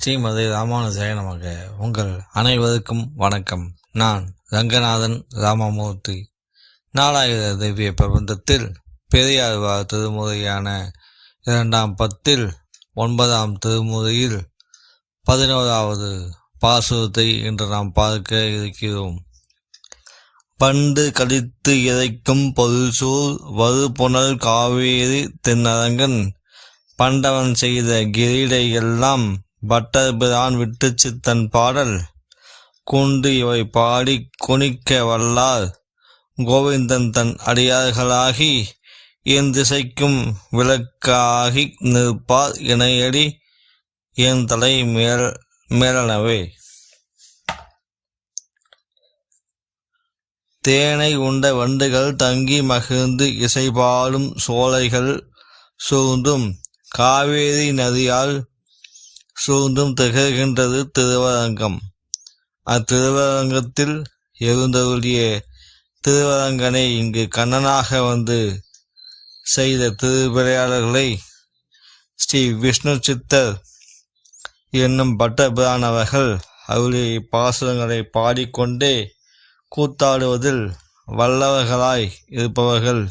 ஸ்ரீமதி ராமானுஜாய நமக. உங்கள் அனைவருக்கும் வணக்கம். நான் ரங்கநாதன் ராமமூர்த்தி. நாலாயிர திவ்ய பிரபந்தத்தில் பெரியாழ்வார் திருமுறையான 2ஆம் பத்தில் 9ஆம் திருமுறையில் 11வது பாசுரத்தை இன்று நாம் பார்க்க இருக்கிறோம். பண்டு கழித்து இறைக்கும் பொருள்சூழ் வறுபுனல் காவேரி தென்னரங்கன் பண்டவன் செய்த கிரீடை எல்லாம் பட்டர்பிரான் விட்டு சித்தன் பாடல் கொண்டு இவை பாடி கொணிக்க வல்லார் கோவிந்தன் தன் அடியார்களாகி என் திசைக்கும் விளக்காகி நிற்பார் இணையடி என் தலை மேலனவே. தேனை உண்ட வண்டுகள் தங்கி மகிழ்ந்து இசைபாடும் சோலைகள் சூழ்ந்தும் காவேரி நதியால் சூழ்ந்தும் திகழ்கின்றது திருவரங்கம். அத்திருவரங்கத்தில் எழுந்தருளிய திருவரங்கனை இங்கு கண்ணனாக வந்து செய்த திருவிளையாடல்களை ஸ்ரீ விஷ்ணு சித்தர் என்னும் பட்டபிரான் அவர்கள் அவருடைய பாசுரங்களை பாடிக்கொண்டே கூத்தாடுவதில் வல்லவர்களாய் இருப்பவர்கள்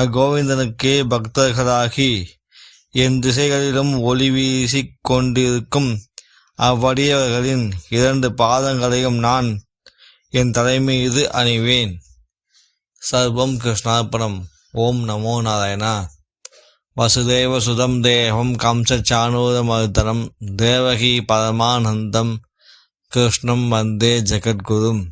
அக்கோவிந்தனுக்கே பக்தர்களாகி என் திசைகளிலும் ஒளி வீசி கொண்டிருக்கும் அவ்வடியவர்களின் 2 பாதங்களையும் நான் என் தலைமீது அணிவேன். சர்வம் கிருஷ்ணார்ப்பணம். ஓம் நமோ நாராயணா. வசுதேவ சுதம் தேவம் கம்சச்சானூரமர்தனம் தேவகி பரமானந்தம் கிருஷ்ணம் வந்தே ஜெகத்குரும்.